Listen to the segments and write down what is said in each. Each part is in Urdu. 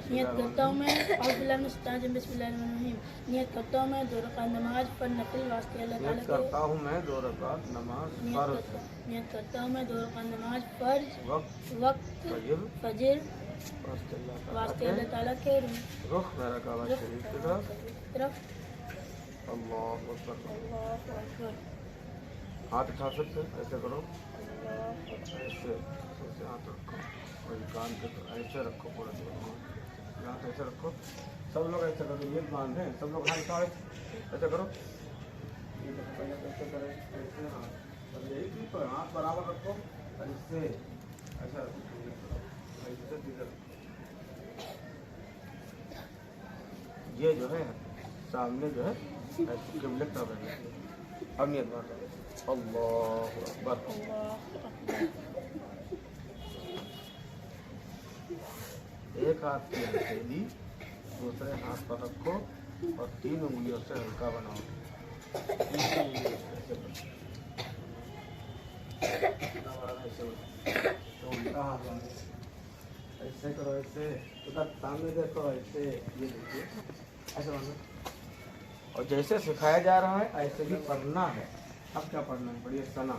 نیت کرتا ہوں میں بسم اللہ الرحمن الرحیم نیت کرتا ہوں میں 2 رکعت نماز پر نفل واسطے اللہ تعالیٰ نیت کرتا ہوں میں 2 رکعت نماز فرض نیت کرتا ہوں میں 2 رکعت نماز فرض وقت فجر واسطے اللہ تعالیٰ کے رخ میرا کعبہ شریف کی طرف اللہ اکبر اللہ اکبر ہاتھ اٹھا سکتے ایسے کرو ایسے ہاتھ رکھو اور کان کے ایسے رکھو پورا ہاتھ ایسے رکھو سب لوگ ایسے کرو یہ باندھیں سب لوگ ہاتھ اٹھاؤ ایسے کرو پہلے کیسے کریں ایسے ہاتھ اور یہی چیز پر ہاتھ برابر رکھو اور اس سے ایسا رکھو ایسے دیگر یہ جو ہے سامنے جو ہے قبلے کی طرف ہے اب نیت مارو اللہ اکبر ایک ہاتھ کی ہتھیلی دوسرے ہاتھ پر رکھو اور 3 انگلیوں سے ہلکا بناؤ ایسے کرو ایسے سامنے دیکھو ایسے یہ دیکھیے ایسے باندھو اور جیسے سکھایا جا رہا ہے ایسے بھی پڑھنا ہے اب کیا پڑھنا ہے پڑھیے ثنا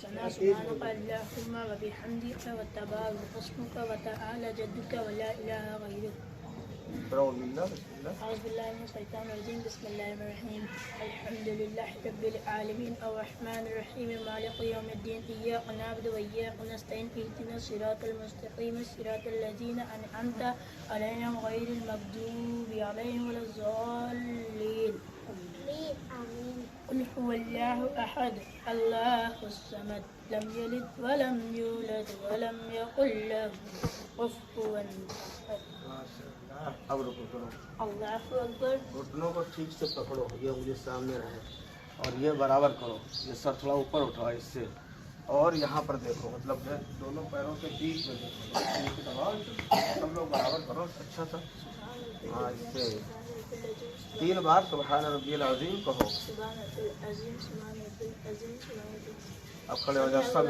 سبحانك اللهم وبحمدك وتبارك اسمك وتعالى جدك ولا اله غيرك اعوذ باللہ بسم اللہ اعوذ باللہ من الشیطان الرجیم بسم اللہ الرحمن الرحیم الحمد للہ رب العالمین الرحمن الرحیم مالک یوم الدین ایاک نعبد وایاک نستعین اهدنا الصراط المستقیم صراط الذین انعمت علیہم غیر المغضوب علیہم ولا الضالین قل هو اللہ احد اللہ الصمد لم یلد ولم یولد ولم یکن له کفوا احد اب رکو کرو اللہ اکبر گھٹنوں کو ٹھیک سے پکڑو یہ انگلی سامنے رہے اور یہ برابر کرو یہ سر تھوڑا اوپر اٹھاؤ اس سے اور یہاں پر دیکھو مطلب دونوں پیروں کے بیچ میں دیکھو سب لوگ برابر کرو اچھا سا ہاں اس سے 3 بار سبحان ربی العظیم کہو اب کھڑے ہو جاؤ سب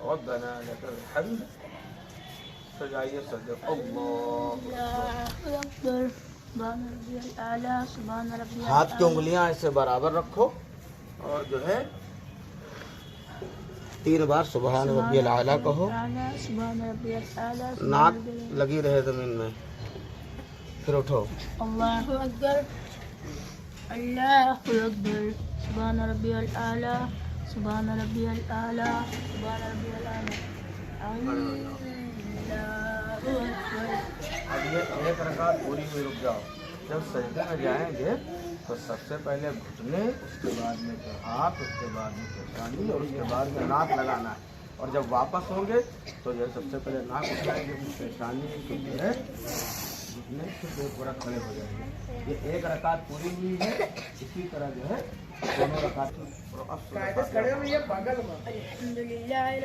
ربنا لک الحمد سجائیے سجدے ہاتھ کی انگلیاں ایسے برابر رکھو اور جو ہے 3 بار سبحان ربی الاعلیٰ کہو ناک لگی رہے زمین میں پھر اٹھو اللہ اکبر اللہ اکبر سبحان ربی الاعلیٰ سبحان ربی الاعلیٰ سبحان ربی الاعلیٰ اب یہ 1 رکعت پوری میں رک جاؤ جب سجدے میں جائیں گے تو سب سے پہلے گھٹنے اس کے بعد میں ہاتھ اس کے بعد میں پیشانی اور اس کے بعد میں ناک لگانا ہے اور جب واپس ہوں گے تو یہ سب سے پہلے ناک اٹھائیں گے پیشانی کے جو ہے گھٹنے سے پورا کھڑے ہو جائیں گے یہ 1 رکعت پوری ہوئی ہے اسی طرح جو ہے دونوں رکعت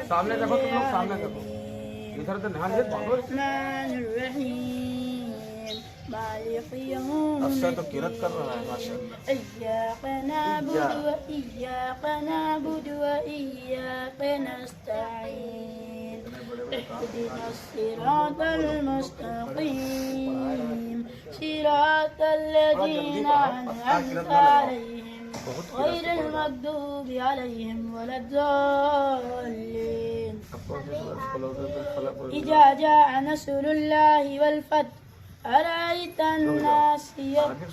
سامنے دیکھو تم لوگ سامنے دیکھو ادھر تو دھیان دے الرحمن الرحیم مالک یوم اب سے تو قرات کر رہا ہے ماشاءاللہ ایاک نعبد و ایاک نستعین اهدنا الصراط المستقیم صراط الذین انعمت علیہم غیر المغضوب علیہم ولا الضالین اذا جاء نصر اللہ والفتح أرأيت الناس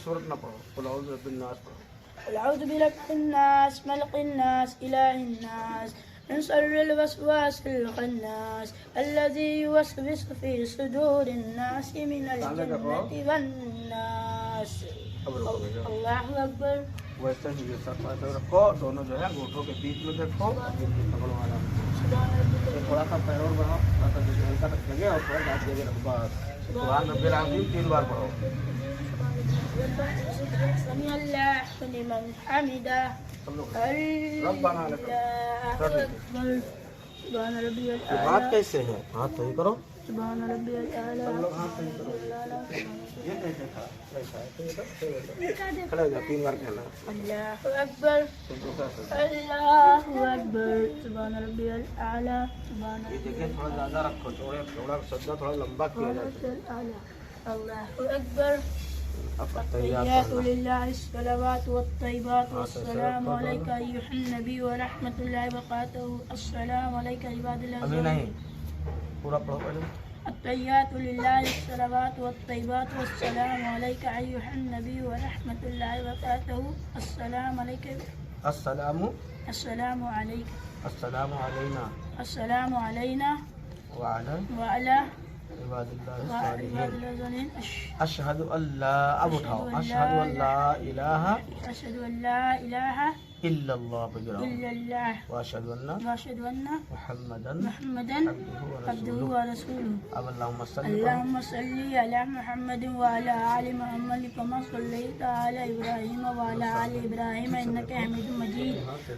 سورة نہ پڑھو قل اعوذ برب الناس پڑھو قل أعوذ برب الناس ملك الناس إله الناس من شر الوسواس الخناس الذي يوسوس في صدور الناس من الجنة والناس اللہ اکبر ویسے ہی یہ سب ایسے رکھو دونوں جو ہے گھٹوں کے بیچ میں دیکھو پکڑو والا تھوڑا سا پیر اور بڑھاؤ تھوڑا سا ہلکا تک لگے اور تھوڑا جاتے ہوئے رکھو بس سبحان ربی العظیم 3 بار پڑھو سمع اللہ لمن حمدہ ربنا لک اللہ اکبر سبحان ربی ہاتھ کیسے ہے ہاتھ صحیح کرو سبحان ربی الاعلی. سب لوگ ہاتھ صحیح کرو. یہ کیسے تھا؟ ایسا ہے. کھڑے ہو جاؤ. 3 بار کہنا. اللہ اکبر پھر دوسرا سجدہ. اللہ اکبر. سبحان ربی الاعلی. سبحان یہ دیکھیں تھوڑا زیادہ رکھو. تھوڑا سجدہ تھوڑا لمبا کیا جاتا ہے. الاعلی. اللہ اکبر. اب التحيات لله الصلوات والطيبات والسلام عليك أيها النبي ورحمة الله وبركاته. السلام عليك عباد الله. ابھی نہیں پورا پڑھو پہلے. التحيات لله الصلوات والطيبات والسلام عليك أيها النبي ورحمة الله وبركاته. السلام عليك. السلام عليك. السلام علینا السلام علينا وعلى وعلى عباد اللہ عباد الصالحین. الله. اشہد اللہ. اب اٹھاؤ. اشہد ان لا الہ أشهد أن لا إله الا اللہ. بجراؤ. إلا الله واشہد ان وأشهد أن محمدا محمدا عبدہ عبده ورسولہ. ورسوله. اب اللہم صلی اللہ. اللهم صل على محمد وعلى آل محمد كما صليت على إبراهيم وعلى آل إبراهيم إنك حميد مجيد.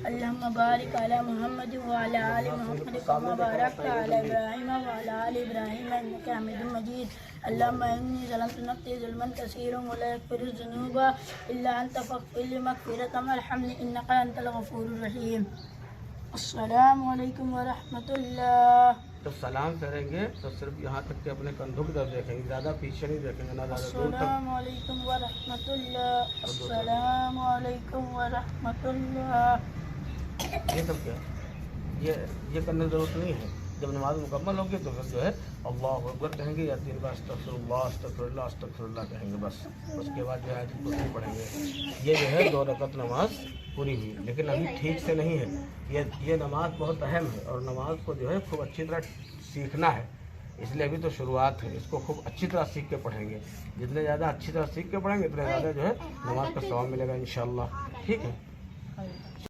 اللهم بارك على محمد وعلى آل محمد كما باركت على إبراهيم وعلى آل إبراهيم إنك حميد مجيد. اللهم إني ظلمت نفسي ظلما كثيرا ولا يغفر الذنوب إلا أنت فاغفر لي مغفرة وارحمني إنك أنت الغفور الرحيم. السلام علیکم ورحمۃ اللہ. جب سلام کریں گے تو صرف یہاں تک کہ اپنے کندھوں کی طرف دیکھیں گے. زیادہ پیچھے نہیں دیکھیں گے. نہ زیادہ دور تک. السلام علیکم ورحمۃ اللہ. السلام علیکم ورحمۃ اللہ. یہ سب کیا ہے؟ یہ کرنے کی ضرورت نہیں ہے. جب نماز مکمل ہوگی تو پھر جو ہے اللہ اکبر کہیں گے یا 3 بار استغفر اللہ استغفر اللہ استغفر اللہ کہیں گے. بس اس کے بعد جو ہے آیت الکرسی پڑھیں گے. یہ جو ہے 2 رکعت نماز پوری ہوئی. لیکن ابھی ٹھیک سے نہیں ہے. یہ نماز بہت اہم ہے اور نماز کو جو ہے خوب اچھی طرح سیکھنا ہے. اس لیے ابھی تو شروعات ہے. اس کو خوب اچھی طرح سیکھ کے پڑھیں گے. جتنے زیادہ اچھی طرح سیکھ کے پڑھیں گے اتنے زیادہ جو ہے نماز کا ثواب ملے گا انشاءاللہ. ٹھیک ہے.